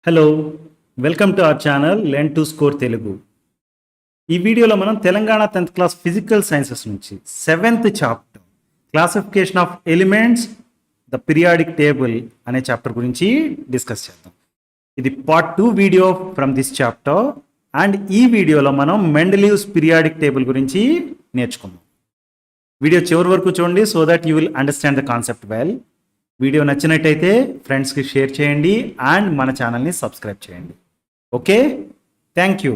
Hello welcome to our channel learn to score Telugu. ఈ వీడియోలో మనం Telangana 10th class physical sciences నుంచి 7th chapter classification of elements the periodic table అనే chapter గురించి discuss చేద్దాం. ఇది part 2 video from this chapter and ఈ వీడియోలో మనం మెండెలీవ్స్ పీరియాడిక్ టేబుల్ గురించి నేర్చుకుందాం. వీడియో చివరి వరకు చూడండి so that you will understand the concept well. Video నచ్చినట్టయితే ఫ్రెండ్స్కి షేర్ చేయండి అండ్ మన ఛానల్ని సబ్స్క్రైబ్ చేయండి. Okay, thank you.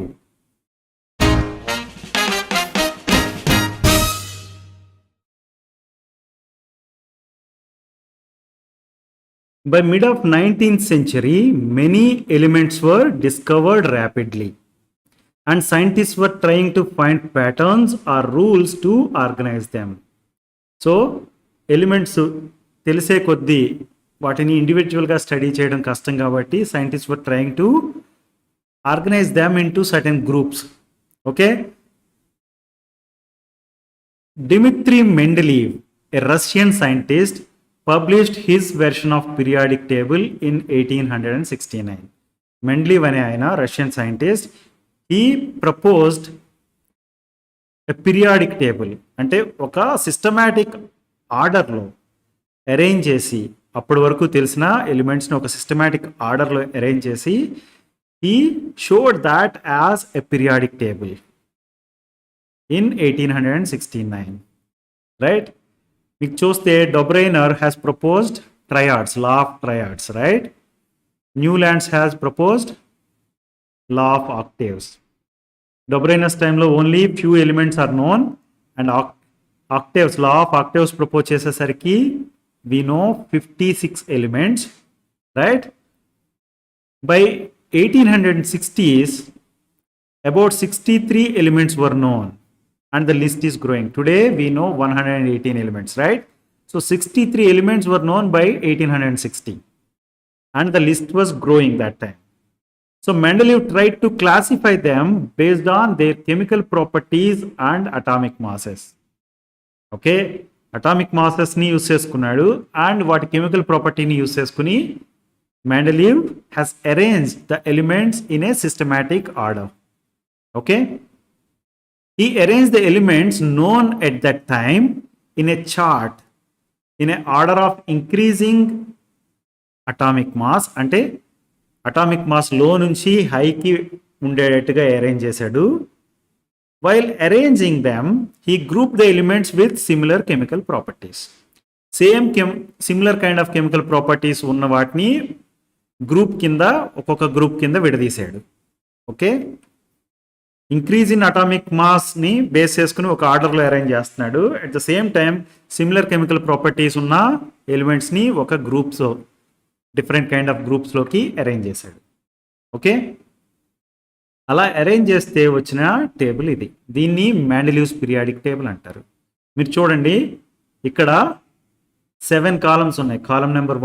By mid of 19th century, many elements were discovered rapidly and scientists were trying to find patterns or rules to organize them. So, elements తెలిసే కొద్దీ వాటిని ఇండివిజువల్గా స్టడీ చేయడం కష్టం కాబట్టి scientist were trying to organise them into certain groups. Okay, Dmitri Mendeleev, a Russian scientist, published his version of periodic table in 1869. Mendeleev అనే ఆయన Russian scientist. He proposed a periodic table, అంటే ఒక systematic ఆర్డర్లో arrange చేసి అప్పటి వరకు తెలిసిన ఎలిమెంట్స్ని ఒక సిస్టమాటిక్ ఆర్డర్లో అరేంజ్ చేసి he showed that as a periodic table in 1869. Right, మీకు చూస్తే Dobereiner has proposed triads, law of triads. Right, Newlands has proposed law of octaves. డొబ్రైనర్స్ టైంలో only few elements are known and octaves, law of octaves propose చేసేసరికి we know 56 elements, right? By 1860s, about 63 elements were known and the list is growing. Today we know 118 elements, right? So 63 elements were known by 1860 and the list was growing that time. So Mendeleev tried to classify them based on their chemical properties and atomic masses. Okay, atomic మాసెస్ని use చేసుకున్నాడు and వాటి chemical ప్రాపర్టీని use చేసుకుని Mendeleev has arranged the elements in a systematic order. Okay, he arrange the elements known at that time in a chart in a order of increasing atomic mass, అంటే atomic mass లో నుంచి హైకి ఉండేటట్టుగా arrange చేశాడు. While arranging them, he grouped the elements with similar chemical properties. Similar kind of chemical properties ఉన్న వాటిని group కింద ఒక్కొక్క group కింద విడదీశాడు. ఓకే, ఇంక్రీజ్ ఇన్ అటామిక్ మాస్ని బేస్ చేసుకుని ఒక ఆర్డర్లో అరేంజ్ చేస్తున్నాడు. At the same time similar chemical properties ఉన్న ఎలిమెంట్స్ని ఒక గ్రూప్స్, డిఫరెంట్ కైండ్ ఆఫ్ గ్రూప్స్లోకి అరేంజ్ చేశాడు. ఓకే, అలా అరేంజ్ చేస్తే వచ్చిన టేబుల్ ఇది. దీన్ని మెండెలీవ్స్ పీరియాడిక్ టేబుల్ అంటారు. మీరు చూడండి, ఇక్కడ 7 కాలమ్స్ ఉన్నాయి. కాలం నెంబర్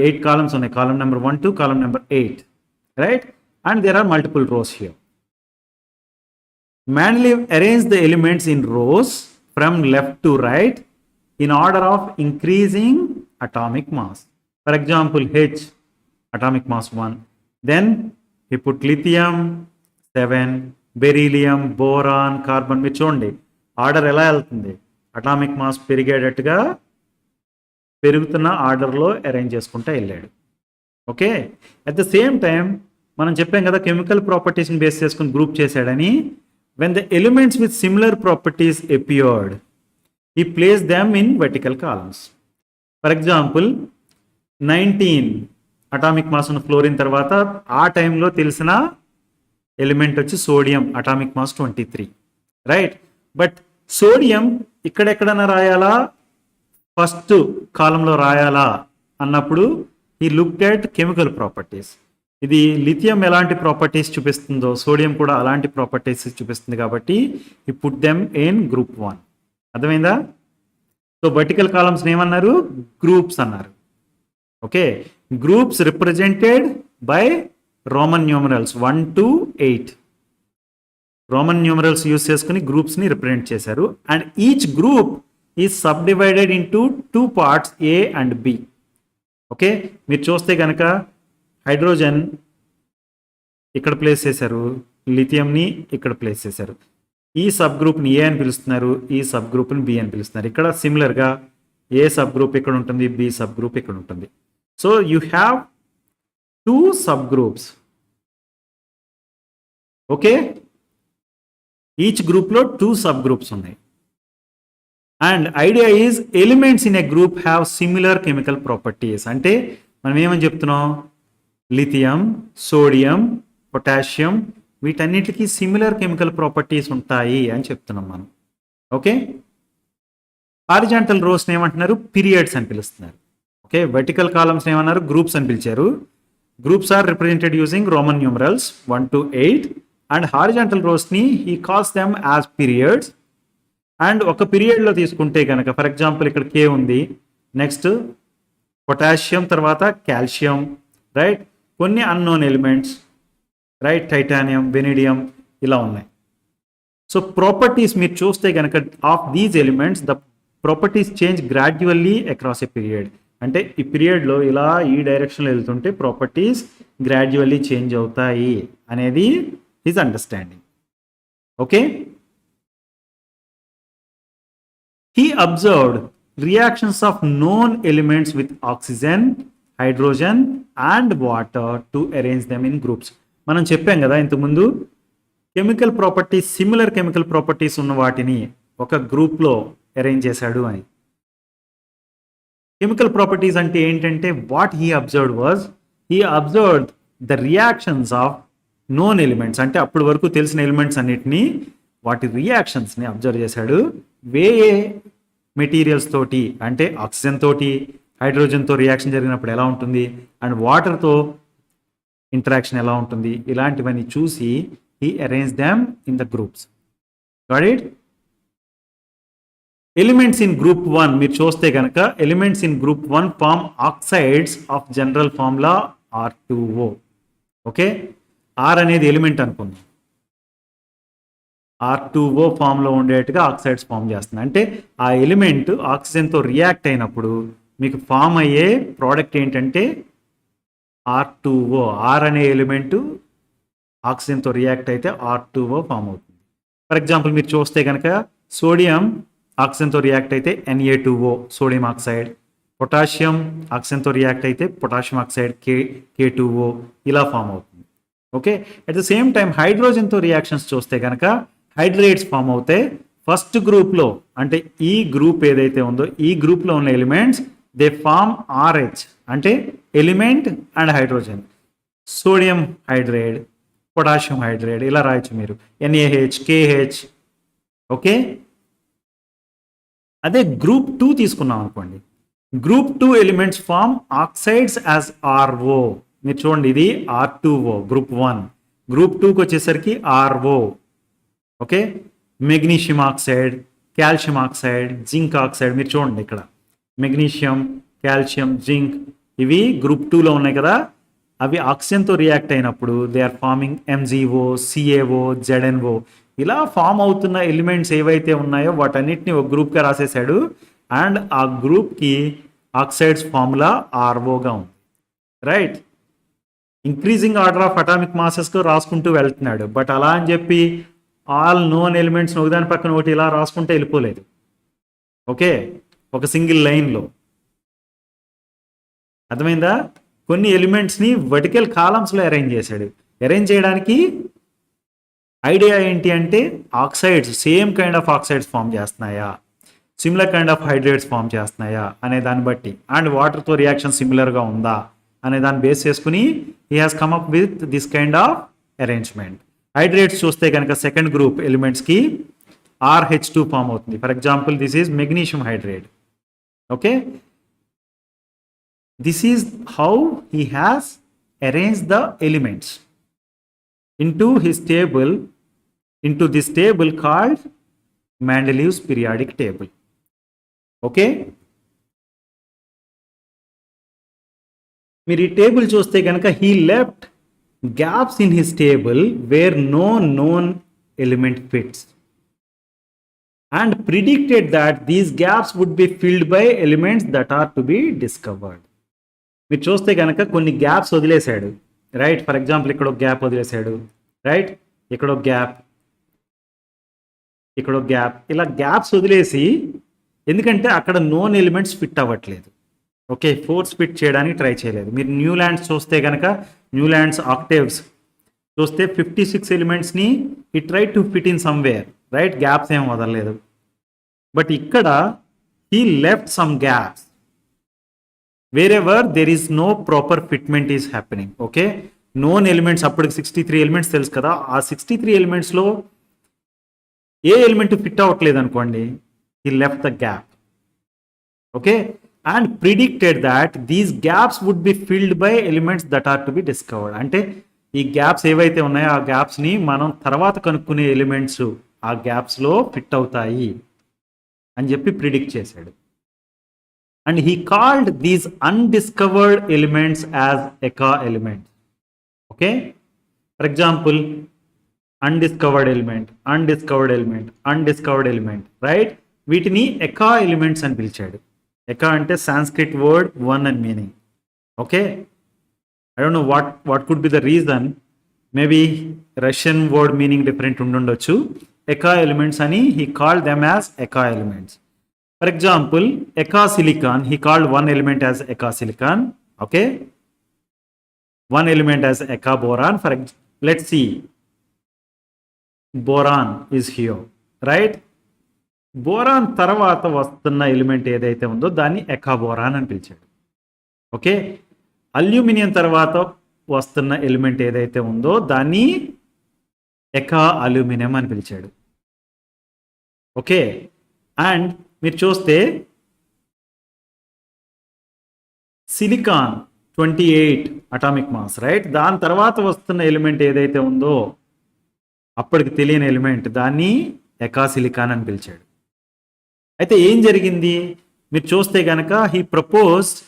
8 కాలమ్స్ ఉన్నాయి. Column number 1 to column number 8, right? And there are multiple rows here. Mendeleev arranged the elements in rows from left to right in order of increasing atomic mass. For example, H, atomic mass 1. Then he put lithium 7, beryllium, boron, carbon. మీరు చూడండి order ఎలా వెళ్తుంది, atomic mass పెరిగేటట్టుగా పెరుగుతున్న ఆర్డర్లో arrange చేసుకుంటూ వెళ్ళాడు. Okay, at the same time మనం చెప్పాం కదా కెమికల్ ప్రాపర్టీస్ని బేస్ చేసుకుని గ్రూప్ చేశాడని. When the elements with similar properties appeared he placed them in vertical columns. For example 19 atomic mass ఉన్న ఫ్లోరిన్ తర్వాత ఆ టైంలో తెలిసిన ఎలిమెంట్ వచ్చి sodium, atomic mass 23, right? But sodium ఇక్కడెక్కడన్నా రాయాలా, ఫస్ట్ కాలంలో రాయాలా అన్నప్పుడు he looked at chemical properties. ఇది లిథియం ఎలాంటి ప్రాపర్టీస్ చూపిస్తుందో సోడియం కూడా అలాంటి ప్రాపర్టీస్ చూపిస్తుంది కాబట్టి ఈ పుట్ దెమ్ ఇన్ గ్రూప్ 1. అర్థమైందా? సో వర్టికల్ కాలమ్స్ ఏమన్నారు, గ్రూప్స్ అన్నారు. Okay, groups represented by Roman numerals 1 to 8. Roman numerals use చేసుకుని గ్రూప్స్ని రిప్రజెంట్ చేశారు. And each group is sub divided into 2 parts, A and B. Okay, మీరు చూస్తే కనుక hydrogen ఇక్కడ place చేశారు, లిథియంని ఇక్కడ ప్లేస్ చేశారు. ఈ సబ్ గ్రూప్ని ఏ అని పిలుస్తున్నారు, ఈ సబ్ గ్రూప్ని బి అని పిలుస్తున్నారు. ఇక్కడ సిమిలర్గా ఏ సబ్ గ్రూప్ ఇక్కడ ఉంటుంది, బి సబ్ గ్రూప్ ఇక్కడ ఉంటుంది. So you have 2 sub groups. Okay, each గ్రూప్లో 2 సబ్ గ్రూప్స్ ఉన్నాయి. And idea is elements in A group have similar chemical properties. అంటే మనం ఏమని చెప్తున్నాం, లిథియం, సోడియం, పొటాషియం వీటన్నిటికీ సిమిలర్ కెమికల్ ప్రాపర్టీస్ ఉంటాయి అని చెప్తున్నాం మనం. ఓకే, హారిజాంటల్ రోస్ని ఏమంటున్నారు, పీరియడ్స్ అని పిలుస్తున్నారు. ఓకే, వర్టికల్ కాలమ్స్ ఏమన్నారు, గ్రూప్స్ అని పిలిచారు. Groups are represented using Roman numerals 1 to 8. And horizontal రోస్ని he calls them as periods. And ఒక పీరియడ్లో తీసుకుంటే కనుక ఫర్ ఎగ్జాంపుల్ ఇక్కడ కే ఉంది, నెక్స్ట్ పొటాషియం, తర్వాత కాల్షియం, రైట్, కొన్ని unknown elements, right, titanium, vanadium ఇలా ఉన్నాయి. సో ప్రాపర్టీస్ మీరు చూస్తే కనుక of these elements the properties change gradually across a period. అంటే ఈ పీరియడ్లో ఇలా ఈ డైరెక్షన్లో వెళ్తుంటే ప్రాపర్టీస్ గ్రాడ్యువల్లీ చేంజ్ అవుతాయి అనేది his understanding. Okay, he observed reactions of known elements with oxygen, hydrogen and water to arrange them in groups. మనం చెప్పాం కదా ఇంతకుముందు, chemical properties, similar chemical properties ఉన్న వాటిని ఒక గ్రూప్లో అరేంజ్ చేశాడు అని. కెమికల్ ప్రాపర్టీస్ అంటే ఏంటంటే what he observed was, he observed the reactions of known elements. అంటే అప్పటి వరకు తెలిసిన ఎలిమెంట్స్ అన్నిటినీ వాటి రియాక్షన్స్ని అబ్జర్వ్ చేశాడు. వేరే మెటీరియల్స్ తోటి, అంటే ఆక్సిజన్ తోటి, హైడ్రోజన్తో రియాక్షన్ జరిగినప్పుడు ఎలా ఉంటుంది, అండ్ వాటర్తో ఇంటరాక్షన్ ఎలా ఉంటుంది, ఇలాంటివన్నీ చూసి he arrange them in the groups. Got it? Elements in group 1 మీరు చూస్తే కనుక elements in group 1 form oxides of general formula R2O. Okay, R అనేది ఎలిమెంట్ అనుకుందాం, R2O ఫామ్లో ఉండేట్టుగా ఆక్సైడ్స్ ఫామ్ చేస్తుంది. అంటే ఆ ఎలిమెంట్ ఆక్సిజన్తో రియాక్ట్ అయినప్పుడు మీకు ఫామ్ అయ్యే ప్రోడక్ట్ ఏంటంటే R2O. ఆర్ అనే ఎలిమెంట్ ఆక్సిజన్తో రియాక్ట్ అయితే R2O ఫామ్ అవుతుంది. ఫర్ ఎగ్జాంపుల్ మీరు చూస్తే కనుక సోడియం ఆక్సిజన్తో రియాక్ట్ అయితే Na2O, సోడియం ఆక్సైడ్. పొటాషియం ఆక్సిజన్తో రియాక్ట్ అయితే పొటాషియం ఆక్సైడ్, K2O ఇలా ఫామ్ అవుతుంది. Okay, at the same time హైడ్రోజన్తో రియాక్షన్స్ చూస్తే కనుక హైడ్రేట్స్ ఫామ్ అవుతాయి. ఫస్ట్ గ్రూప్లో, అంటే ఈ గ్రూప్ ఏదైతే ఉందో ఈ గ్రూప్లో ఉన్న ఎలిమెంట్స్ దే ఫామ్ RH, అంటే element and hydrogen. Sodium hydrate, potassium hydrate ఇలా రాయొచ్చు మీరు, NaH, KH. ఓకే, అదే గ్రూప్ 2 తీసుకున్నాం అనుకోండి, group 2 elements form oxides as RO. మీరు చూడండి, ఇది R2O గ్రూప్ 1. గ్రూప్ 2కి వచ్చేసరికి RO. Okay, magnesium oxide, calcium oxide, zinc oxide. మీరు చూడండి ఇక్కడ మెగ్నీషియం, కాల్షియం, జింక్ ఇవి గ్రూప్ 2లో ఉన్నాయి కదా. అవి ఆక్సిజన్తో రియాక్ట్ అయినప్పుడు they are forming MgO, CaO, ZnO. ఇలా ఫామ్ అవుతున్న ఎలిమెంట్స్ ఏవైతే ఉన్నాయో వాటన్నిటిని ఒక గ్రూప్గా రాసేసాడు. అండ్ ఆ గ్రూప్కి ఆక్సైడ్స్ ఫార్ములా ROగా ఉంది. Right, increasing order of atomic మాసెస్తో రాసుకుంటూ వెళ్తున్నాడు. బట్ అలా అని చెప్పి ఆల్ నోన్ ఎలిమెంట్స్ ఒకదాని పక్కన ఒకటి ఇలా రాసుకుంటే వెళ్ళిపోలేదు. ఓకే, ఒక సింగిల్ లైన్లో. అర్థమైందా? కొన్ని ఎలిమెంట్స్ని వర్టికల్ కాలమ్స్లో అరేంజ్ చేశాడు. అరేంజ్ చేయడానికి ఐడియా ఏంటి అంటే oxides same kind of oxides form చేస్తున్నాయా, similar kind of hydrates form చేస్తున్నాయా అనే దాన్ని బట్టి, అండ్ వాటర్తో రియాక్షన్ సిమిలర్గా ఉందా అనే దాన్ని బేస్ చేసుకుని he has come up with this kind of arrangement. Hydrates చూస్తే కనుక సెకండ్ గ్రూప్ ఎలిమెంట్స్కి RH2 ఫామ్ అవుతుంది. For example this is magnesium hydrate. Okay, this is how he has arrange the elements into this table called Mendeleev's periodic table. Okay, మీరు ఈ table చూస్తే కనుక he left gaps in his table where no known element fits and predicted that these gaps would be filled by elements that are to be discovered. మీరు చూస్తే కనుక కొన్ని gaps వదిలేశాడు, right. For example ఇక్కడ ఒక gap వదిలేశాడు, right. ఇక్కడ ఒక గ్యాప్, ఇక్కడ ఒక గ్యాప్, ఇలా గ్యాప్స్ వదిలేసి, ఎందుకంటే అక్కడ నోన్ ఎలిమెంట్స్ ఫిట్ అవ్వట్లేదు. ఓకే, ఫోర్స్ ఫిట్ చేయడానికి ట్రై చేయలేదు. మీరు న్యూ ల్యాండ్స్ చూస్తే కనుక, న్యూ ల్యాండ్స్ ఆక్టేవ్స్ చూస్తే 56 ఎలిమెంట్స్ని ఈ try to fit in somewhere, right. Gaps ఏం వదలలేదు. బట్ ఇక్కడ he left some gaps wherever there is no proper fitment is happening. Okay, known elements అప్పటికి 63 ఎలిమెంట్స్ తెలుసు కదా, ఆ 63 ఎలిమెంట్స్లో ఏ ఎలిమెంట్ ఫిట్ అవ్వట్లేదు అనుకోండి, he left the gap. Okay, and predicted that these gaps would be filled by elements that are to be discovered. అంటే ఈ gaps ఏవైతే ఉన్నాయో ఆ గ్యాప్స్ని మనం తర్వాత కనుక్కునే ఎలిమెంట్స్ ఆ గ్యాప్స్లో ఫిట్ అవుతాయి అని చెప్పి ప్రిడిక్ట్ చేశాడు. And he called these undiscovered elements as ఎకా elements. Okay, for example undiscovered element, undiscovered element, undiscovered element, right. వీటిని ఎకా ఎలిమెంట్స్ అని పిలిచాడు. ఎకా అంటే Sanskrit word one and meaning. Okay, I don't know what could be the reason, maybe Russian word meaning different ఉండుండొచ్చు. ఎకా elements అని he called them as ఎకా ఎలిమెంట్స్. ఫర్ ఎగ్జాంపుల్ ఎకా silicon, he called one element as ఎకా silicon. Okay, one element as Eka boron. Let's see, boron is here, right. Boron తర్వాత వస్తున్న element ఏదైతే ఉందో దాన్ని ఎకా బోరాన్ అని పిలిచాడు. ఓకే, అల్యూమినియం తర్వాత వస్తున్న ఎలిమెంట్ ఏదైతే ఉందో దాన్ని ఎకా అల్యూమినియం అని పిలిచాడు. ఓకే, అండ్ మీరు చూస్తే సిలికాన్ 28 అటామిక్ మాస్, రైట్. దాని తర్వాత వస్తున్న ఎలిమెంట్ ఏదైతే ఉందో అప్పటికి తెలియని ఎలిమెంట్ దాన్ని ఎకా సిలికాన్ అని పిలిచాడు. అయితే ఏం జరిగింది మీరు చూస్తే కనుక, he proposed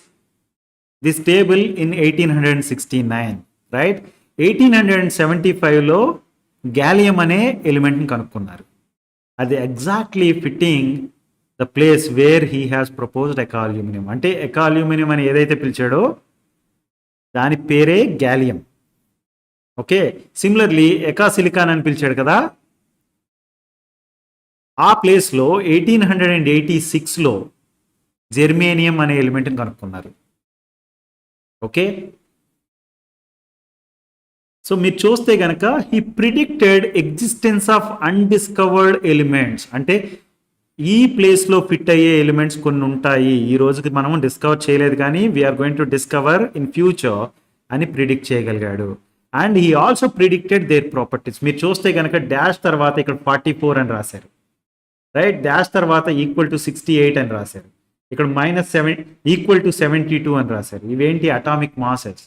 this table in 1869, రైట్. 1875లో గ్యాలియం అనే ఎలిమెంట్ని కనుక్కున్నారు. అది exactly fitting the place where he has proposed ఎకా అల్యూమినియం. అంటే ఎకా అల్యూమినియం అని ఏదైతే పిలిచాడో దాని పేరే గ్యాలియం. ఓకే, సిమిలర్లీ ఎకా సిలికాన్ అని పిలిచాడు కదా, ఆ ప్లేస్లో 1886లో జెర్మేనియం అనే ఎలిమెంట్ని కనుక్కున్నారు. ఓకే, సో మీరు చూస్తే కనుక he predicted existence of undiscovered elements. అంటే ఈ ప్లేస్లో ఫిట్ అయ్యే ఎలిమెంట్స్ కొన్ని ఉంటాయి, ఈ రోజుకి మనం డిస్కవర్ చేయలేదు కానీ we're going to discover in future అని ప్రిడిక్ట్ చేయగలిగాడు. And he also predicted their properties. మీరు చూస్తే కనుక డాష్ తర్వాత ఇక్కడ 44 అని రాశారు, రైట్. డాష్ తర్వాత ఈక్వల్ టు 68 అని రాశారు, ఇక్కడ -7 ఈక్వల్ టు 72 అని రాశారు. ఇవేంటి? Atomic masses.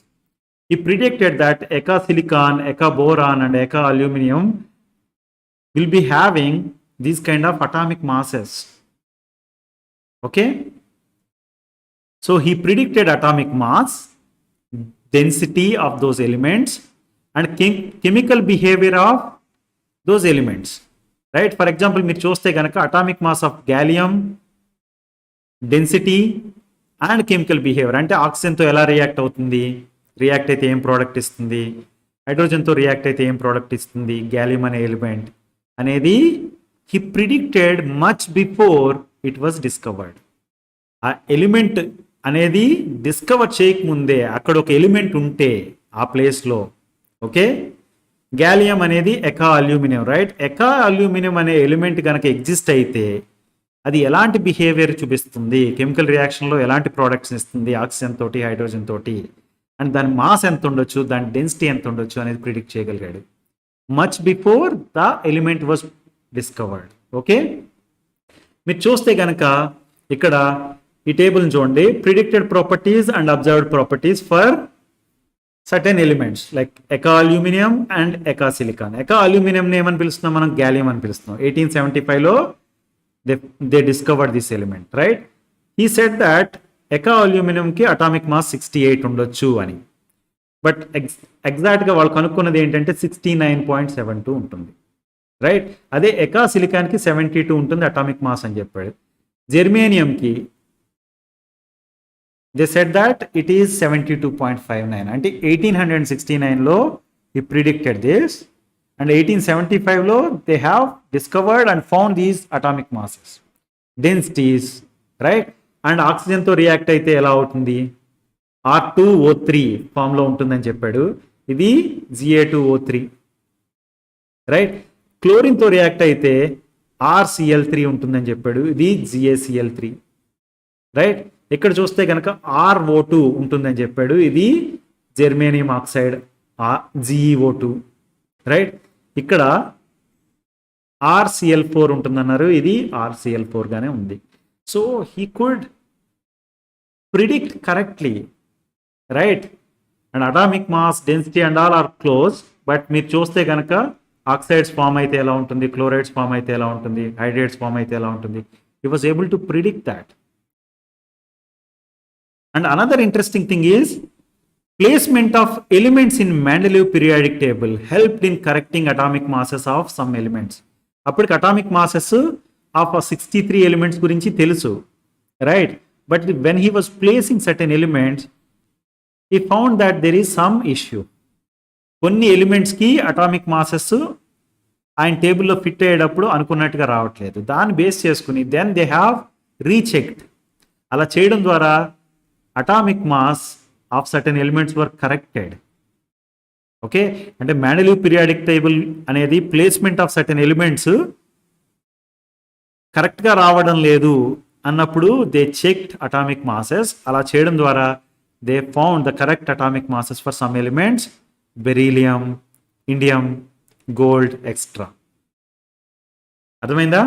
He predicted that Eka silicon, Eka boron and Eka aluminum will be having these kind of atomic masses. Okay? So he predicted atomic mass, density of those elements and chemical behavior of those elements. Right? For example, మీరు చూస్తే గనక atomic mass of gallium, density and chemical behavior. అంటే ఆక్సిజన్తో ఎలా react అవుతుంది, react అయితే ఏం product ఇస్తుంది, హైడ్రోజన్తో react అయితే ఏం ప్రోడక్ట్ ఇస్తుంది, గ్యాలియం అనే ఎలిమెంట్ అనేది he predicted much before it was discovered. ఆ ఎలిమెంట్ అనేది డిస్కవర్ చేయకముందే అక్కడ ఒక ఎలిమెంట్ ఉంటే ఆ ప్లేస్లో, ఓకే, గ్యాలియం అనేది ఎకా అల్యూమినియం, రైట్. ఎకా అల్యూమినియం అనే ఎలిమెంట్ కనుక ఎగ్జిస్ట్ అయితే అది ఎలాంటి బిహేవియర్ చూపిస్తుంది, కెమికల్ రియాక్షన్లో ఎలాంటి ప్రోడక్ట్స్ ఇస్తుంది ఆక్సిజన్ తోటి, హైడ్రోజన్ తోటి, అండ్ దాని మాస్ ఎంత ఉండొచ్చు, దాని డెన్సిటీ ఎంత ఉండొచ్చు అనేది ప్రిడిక్ట్ చేయగలిగాడు much before the element was discovered. Okay, మీరు చూస్తే కనుక ఇక్కడ ఈ టేబుల్ని చూడండి, predicted properties and observed properties for certain elements like ఎకా అల్యూమినియం అండ్ ఎకా సిలికాన్. ఎకా అల్యూమినియంని ఏమని పిలుస్తున్నాం మనం? గ్యాలియం అని పిలుస్తున్నాం. 1875లో they discovered this element, right. He said that ఎకా అల్యూమినియంకి అటామిక్ మాస్ 68 ఉండొచ్చు అని, బట్ ఎగ్జాక్ట్గా వాళ్ళు కనుక్కున్నది ఏంటంటే 69.72 ఉంటుంది, రైట్. అదే ఎకా సిలికాన్కి 72 ఉంటుంది అటామిక్ మాస్ అని చెప్పాడు. జెర్మేనియంకి they said that it is 72.59 అంటే 1869లో he predicted this and 1875లో they have discovered and found these atomic masses densities right and ఆక్సిజన్తో రియాక్ట్ అయితే ఎలా అవుతుంది R2O3 ఫామ్లో ఉంటుందని చెప్పాడు ఇది Ga2O3 రైట్ క్లోరిన్తో రియాక్ట్ అయితే RCl3 ఉంటుందని చెప్పాడు ఇది GaCl3 రైట్ ఇక్కడ చూస్తే కనుక RO2 ఉంటుందని చెప్పాడు ఇది జెర్మేనియం ఆక్సైడ్ GeO2 రైట్ ఇక్కడ RCl4 ఉంటుందన్నారు ఇది RCl4 గానే ఉంది so he could predict correctly right and atomic mass density and all are close but మీరు చూస్తే కనుక ఆక్సైడ్స్ ఫామ్ అయితే ఎలా ఉంటుంది క్లోరైడ్స్ ఫామ్ అయితే ఎలా ఉంటుంది హైడ్రేట్స్ ఫామ్ అయితే ఎలా ఉంటుంది he was able to predict that and another interesting thing is placement of elements in Mendeleev periodic table helped in correcting atomic masses of some elements. అప్పటికి అటామిక్ మాసెస్ ఆఫ్ 63 ఎలిమెంట్స్ గురించి తెలుసు right but when he was placing certain elements he found that there is some issue కొన్ని ఎలిమెంట్స్కి atomic masses ఆయన టేబుల్లో fit అయ్యేటప్పుడు అనుకున్నట్టుగా రావట్లేదు దాన్ని బేస్ చేసుకుని దెన్ దే హ్యావ్ రీచెక్డ్ అలా చేయడం ద్వారా atomic mass of certain elements were corrected okay అంటే మెండలీవ్ పీరియాడిక్ టేబుల్ అనేది ప్లేస్మెంట్ ఆఫ్ సర్టెన్ ఎలిమెంట్స్ కరెక్ట్గా రావడం లేదు అన్నప్పుడు దే చెక్డ్ అటామిక్ మాసెస్ అలా చేయడం ద్వారా they found the correct atomic masses for some elements beryllium indium gold extra అర్థమైందా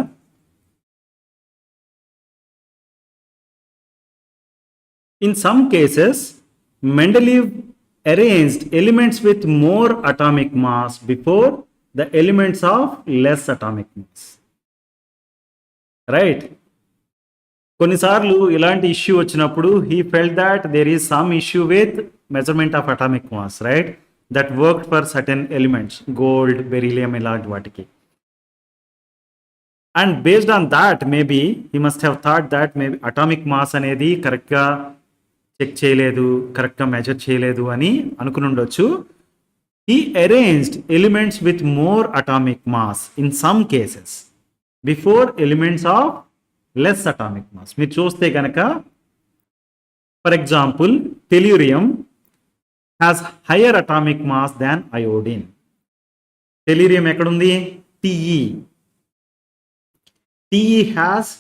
in some cases Mendeleev arranged elements with more atomic mass before the elements of less atomic mass. Right? కొన్నిసార్లు ఇలాంటి issue వచ్చినప్పుడు he felt that there is some issue with measurement of atomic mass, right? That worked for certain elements, gold, beryllium, ఇలాంటి వాటికి. And based on that, maybe he must have thought that maybe atomic mass అనేది కరెక్ట్గా check చేయలేదు కరెక్ట్గా measure చేయలేదు అని అనుకుని ఉండొచ్చు he arranged elements with more atomic mass in some cases before elements of less atomic mass మీరు చూస్తే కనుక for example tellurium has higher atomic mass than iodine tellurium ఎక్కడుంది TE has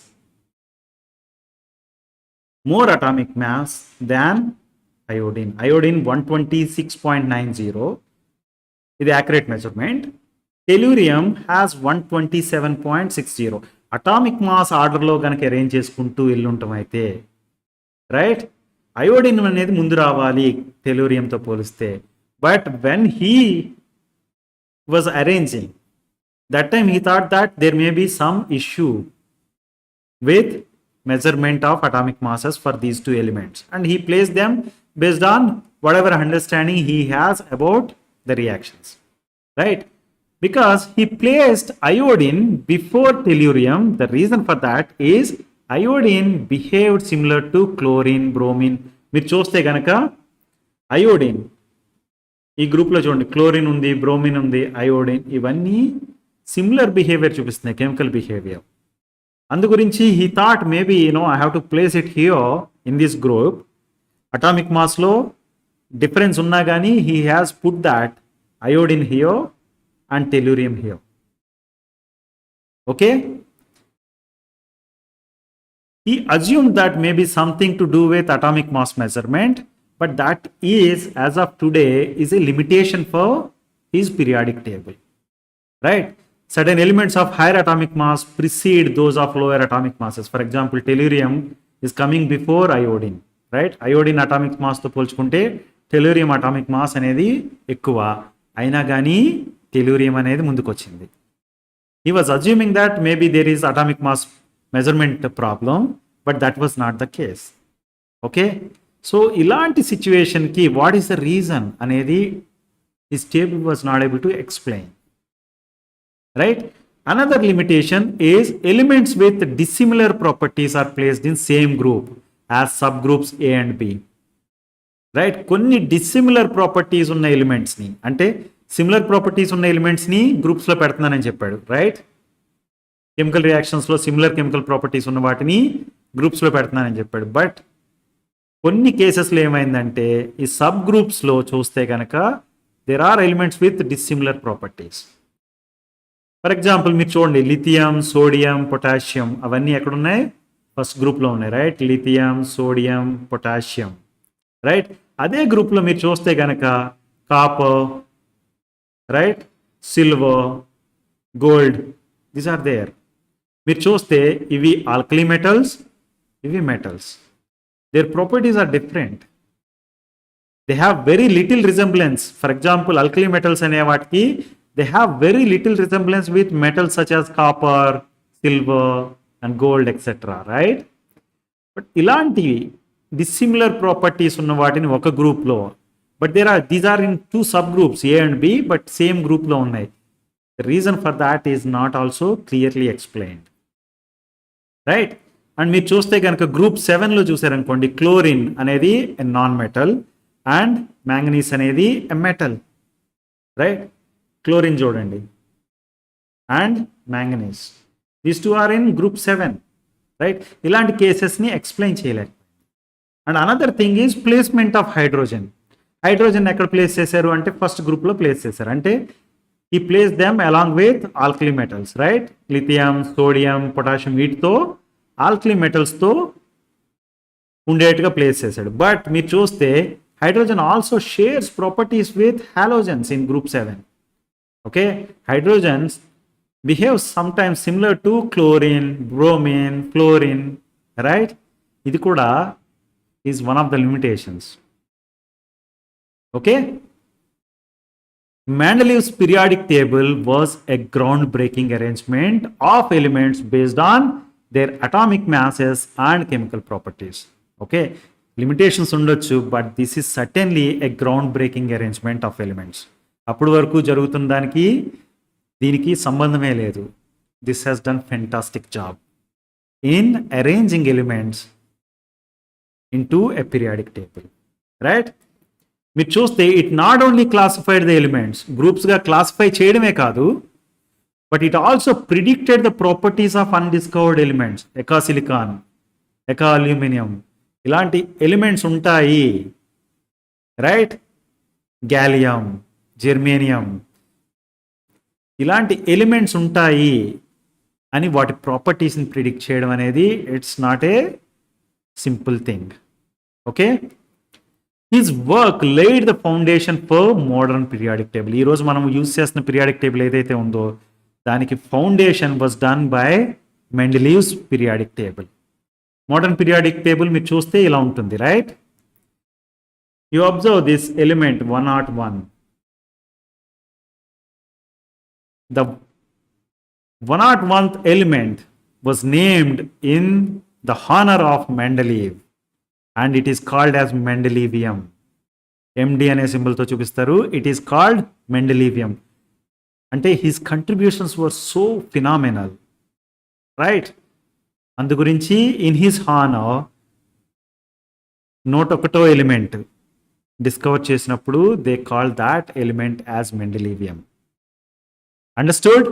more atomic mass than iodine. Iodine 126.90 ఇది accurate measurement. Tellurium has 127.60. Atomic mass ఆర్డర్లో కనుక arrange చేసుకుంటూ వెళ్ళుంటాం అయితే right iodine అనేది ముందు రావాలి టెల్యూరియంతో పోలిస్తే but when he was arranging that time he thought that there may be some issue with measurement of atomic masses for these two elements and he placed them based on whatever understanding he has about the reactions right because he placed iodine before tellurium the reason for that is iodine behaved similar to chlorine bromine మీరు చూస్తే గనక iodine ఈ గ్రూప్లో చూడండి chlorine ఉంది bromine ఉంది iodine ఇవన్నీ similar behaviour చూపిస్తున్నాయి కెమికల్ బిహేవియర్ అందు గురించి he thought maybe I have to place it here in this group atomic మాస్లో డిఫరెన్స్ ఉన్నా కానీ he has put that iodine here and tellurium here okay he assume that may be something to do with atomic mass measurement but that is as of today is a limitation for his periodic table right certain elements of higher atomic mass precede those of lower atomic masses. For example, tellurium is coming before iodine, right? Iodine atomic mass తో పోల్చుకుంటే టెల్యూరియం atomic mass అనేది ఎక్కువ అయినా కానీ టెల్యూరియం అనేది ముందుకు వచ్చింది he was assuming that maybe there is atomic mass measurement problem but that was not the case okay so ఇలాంటి సిచ్యువేషన్కి వాట్ ఈస్ ద రీజన్ అనేది his table was not able to explain right another limitation is elements with dissimilar properties are placed in same group as sub groups A and B. Right, కొన్ని dissimilar properties ఉన్న ఎలిమెంట్స్ని, అంటే similar properties ఉన్న ఎలిమెంట్స్ని గ్రూప్స్లో పెడుతున్నానని చెప్పాడు. Right, chemical రియాక్షన్స్లో similar chemical properties ఉన్న వాటిని గ్రూప్స్లో పెడుతున్నానని చెప్పాడు. బట్ కొన్ని కేసెస్లో ఏమైందంటే ఈ సబ్ గ్రూప్స్లో చూస్తే కనుక there are elements with dissimilar properties. For example మీరు చూడండి, లిథియం, సోడియం, పొటాషియం అవన్నీ ఎక్కడున్నాయి? ఫస్ట్ గ్రూప్లో ఉన్నాయి. Right, lithium, sodium, potassium. Right, అదే గ్రూప్లో మీరు చూస్తే కనుక copper, right, silver, gold, these are there. మీరు చూస్తే ఇవి ఆల్కలీ మెటల్స్, ఇవి metals. Their properties are different. They have very little resemblance. For example alkali metals అనే వాటికి they have very little resemblance with metals such as copper, silver and gold etcetera. Right, but ఇలాంటివి dissimilar properties ఉన్న వాటిని ఒక గ్రూప్లో, but these are in 2 sub groups A and B, but same గ్రూప్లో ఉన్నాయి. The reason for that is not also clearly explained. Right, and మీరు చూస్తే కనుక గ్రూప్ 7లో చూసారనుకోండి, క్లోరిన్ అనేది నాన్ మెటల్ అండ్ మ్యాంగనీస్ అనేది మెటల్. రైట్, క్లోరిన్ చూడండి and manganese, these 2 are in group 7. Right, ఇలాంటి కేసెస్ని ఎక్స్ప్లెయిన్ చేయలేరు. And another thing is placement of hydrogen. Hydrogen ఎక్కడ ప్లేస్ చేశారు అంటే ఫస్ట్ గ్రూప్లో ప్లేస్ చేశారు. అంటే ఈ place them along with alkali metals. Right, lithium, sodium, potassium వీటితో ఆల్కలీ మెటల్స్తో ఉండేట్టుగా ప్లేస్ చేశాడు. బట్ మీరు చూస్తే hydrogen also shares properties with halogens in group 7. Okay, hydrogens behave sometimes similar to chlorine, bromine, fluorine. Right, ఇది కూడా is one of the limitations. Okay, Mendeleev's periodic table was a groundbreaking arrangement of elements based on their atomic masses and chemical properties. Okay, limitations ఉండొచ్చు, but this is certainly a groundbreaking arrangement of elements. అప్పటి వరకు జరుగుతున్న దానికి దీనికి సంబంధమే లేదు. This has done fantastic job in arranging elements into a periodic table. Right? మీరు చూస్తే it not only classified the elements, గ్రూప్స్గా క్లాసిఫై చేయడమే కాదు, but it also predicted the properties of undiscovered elements. ఎకా సిలికాన్, ఎకా అల్యూమినియం ఇలాంటి elements ఉంటాయి. Right, gallium, germanium ఇలాంటి ఎలిమెంట్స్ ఉంటాయి అని వాటి ప్రాపర్టీస్ని ప్రిడిక్ట్ చేయడం అనేది it's not a simple thing. Okay, his work laid the foundation for modern periodic table. ఈరోజు మనం యూజ్ చేస్తున్న పీరియాడిక్ టేబుల్ ఏదైతే ఉందో దానికి foundation was done by Mendeleev's periodic table. Modern periodic table మీరు చూస్తే ఇలా ఉంటుంది. Right, you observe this element 101. The 101th element was named in the honor of Mendeleev. And it is called as Mendelevium. MD అనే సింబల్తో చూపిస్తారు. It is called Mendelevium. అంటే his contributions were so phenomenal. Right, అందు గురించి in his honour 101వ element discover చేసినప్పుడు they call that element as Mendelevium. Understood?